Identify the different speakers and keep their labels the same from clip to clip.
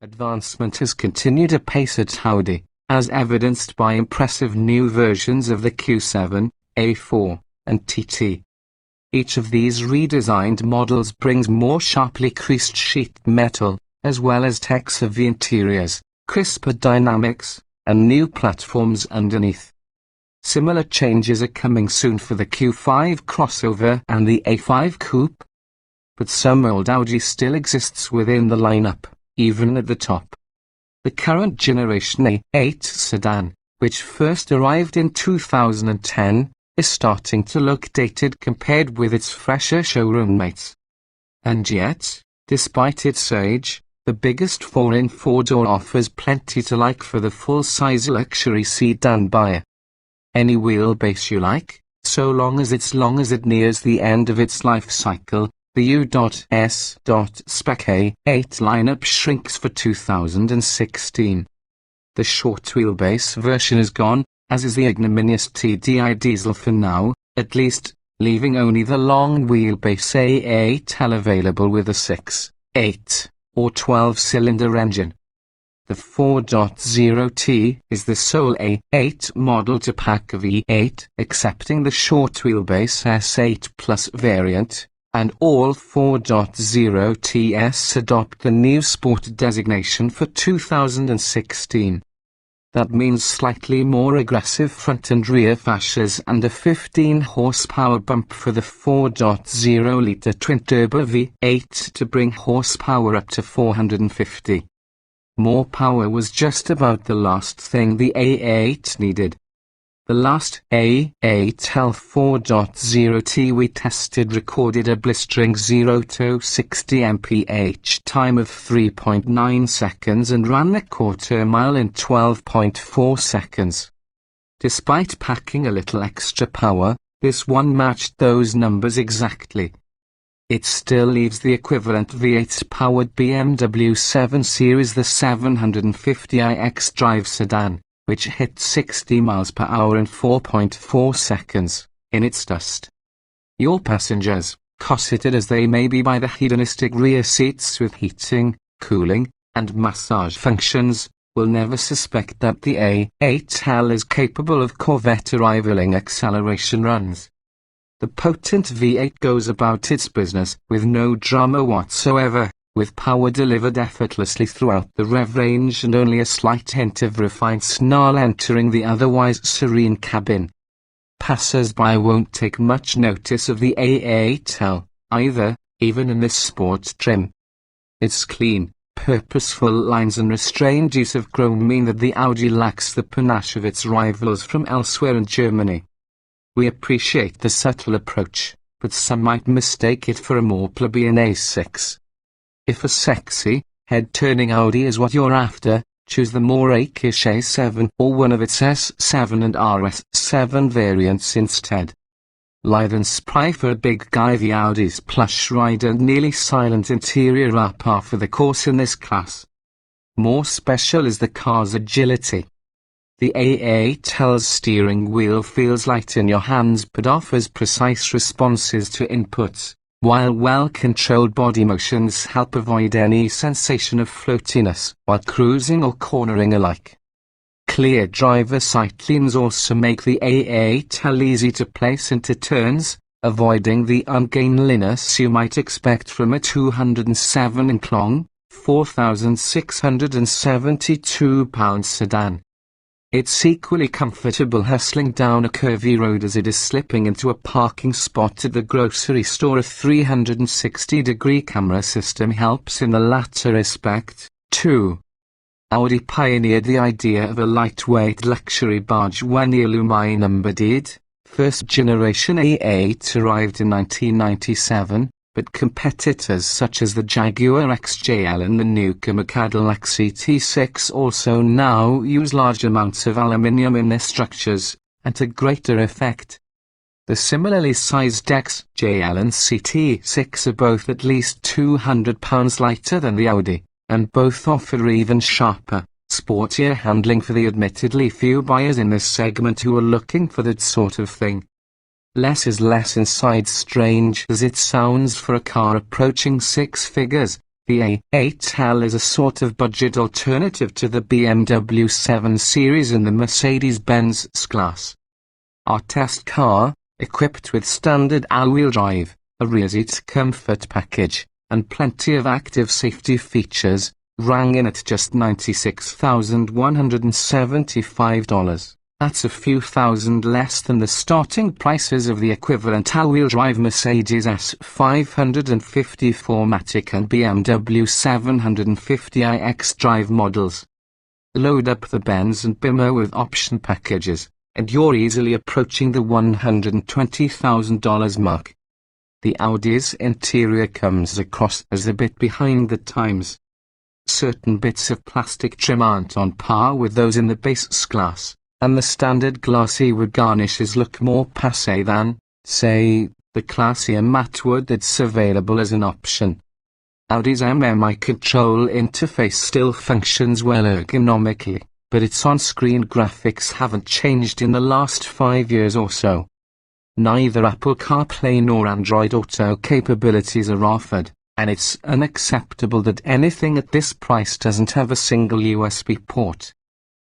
Speaker 1: Advancement has continued apace at Audi, as evidenced by impressive new versions of the Q7, A4, and TT. Each of these redesigned models brings more sharply creased sheet metal, as well as tech-savvy interiors, crisper dynamics, and new platforms underneath. Similar changes are coming soon for the Q5 crossover and the A5 coupe. But some old Audi still exists within the lineup, even at the top. The current generation A8 sedan, which first arrived in 2010, is starting to look dated compared with its fresher showroom mates. And yet, despite its age, the biggest foreign four-door offers plenty to like for the full-size luxury sedan buyer. Any wheelbase you like, so long as it nears the end of its life cycle. The U.S. Spec A8 lineup shrinks for 2016. The short wheelbase version is gone, as is the ignominious TDI diesel for now, at least, leaving only the long wheelbase A8L available with a 6, 8, or 12-cylinder engine. The 4.0T is the sole A8 model to pack a V8, excepting the short wheelbase S8 Plus variant. And all 4.0TS adopt the new Sport designation for 2016. That means slightly more aggressive front and rear fascias and a 15 horsepower bump for the 4.0-litre twin-turbo V8 to bring horsepower up to 450. More power was just about the last thing the A8 needed. The last A8L 4.0T we tested recorded a blistering 0 to 60 mph time of 3.9 seconds and ran a quarter mile in 12.4 seconds. Despite packing a little extra power, this one matched those numbers exactly. It still leaves the equivalent V8-powered BMW 7 Series the 750iX drive sedan, which hit 60 miles per hour in 4.4 seconds, in its dust. Your passengers, cosseted as they may be by the hedonistic rear seats with heating, cooling, and massage functions, will never suspect that the A8L is capable of Corvette-rivaling acceleration runs. The potent V8 goes about its business with no drama whatsoever, with power delivered effortlessly throughout the rev range and only a slight hint of refined snarl entering the otherwise serene cabin. Passers-by won't take much notice of the A8L, either, even in this sport trim. Its clean, purposeful lines and restrained use of chrome mean that the Audi lacks the panache of its rivals from elsewhere in Germany. We appreciate the subtle approach, but some might mistake it for a more plebeian A6. If a sexy, head-turning Audi is what you're after, choose the more rakish A7 or one of its S7 and RS7 variants instead. Lithe and spry for a big guy, the Audi's Plush Ride and nearly silent interior are par for the course in this class. More special is the car's agility. The A8L's steering wheel feels light in your hands but offers precise responses to inputs, while well-controlled body motions help avoid any sensation of floatiness while cruising or cornering alike. Clear driver sightlines also make the A8L easy to place into turns, avoiding the ungainliness you might expect from a 207-inch long, 4,672-pound sedan. It's equally comfortable hustling down a curvy road as it is slipping into a parking spot at the grocery store. A 360-degree camera system helps in the latter respect, too. Audi pioneered the idea of a lightweight luxury barge when the aluminum-bodied, first-generation A8 arrived in 1997, but competitors such as the Jaguar XJL and the newcomer Cadillac CT6 also now use large amounts of aluminium in their structures, and to greater effect. The similarly sized XJL and CT6 are both at least 200 pounds lighter than the Audi, and both offer even sharper, sportier handling for the admittedly few buyers in this segment who are looking for that sort of thing. less is less inside, strange as it sounds for a car approaching six figures. The A8L is a sort of budget alternative to the BMW 7 Series in the Mercedes-Benz S-Class. Our test car, equipped with standard all-wheel drive, a rear seat comfort package, and plenty of active safety features, rang in at just $96,175. That's a few thousand less than the starting prices of the equivalent all-wheel drive Mercedes S550 4MATIC and BMW 750iX drive models. Load up the Benz and Beamer with option packages, and you're easily approaching the $120,000 mark. The Audi's interior comes across as a bit behind the times. Certain bits of plastic trim aren't on par with those in the base S-Class, and the standard glassy wood garnishes look more passé than, say, the classier matte wood that's available as an option. Audi's MMI control interface still functions well ergonomically, but its on-screen graphics haven't changed in the last 5 years or so. Neither Apple CarPlay nor Android Auto capabilities are offered, and it's unacceptable that anything at this price doesn't have a single USB port.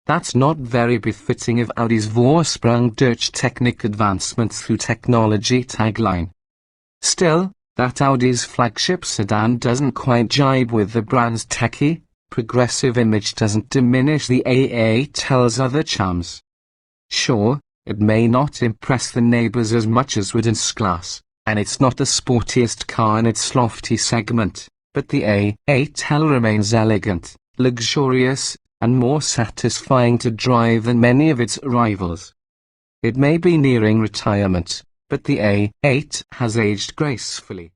Speaker 1: That's not very befitting of Audi's Vorsprung durch Technik advancement through technology tagline. Still, that Audi's flagship sedan doesn't quite jibe with the brand's techy, progressive image doesn't diminish the A8L's other charms. Sure, it may not impress the neighbors as much as would an S-Class, and it's not the sportiest car in its lofty segment, but the A8L remains elegant, luxurious, and more satisfying to drive than many of its rivals. It may be nearing retirement, but the A8 has aged gracefully.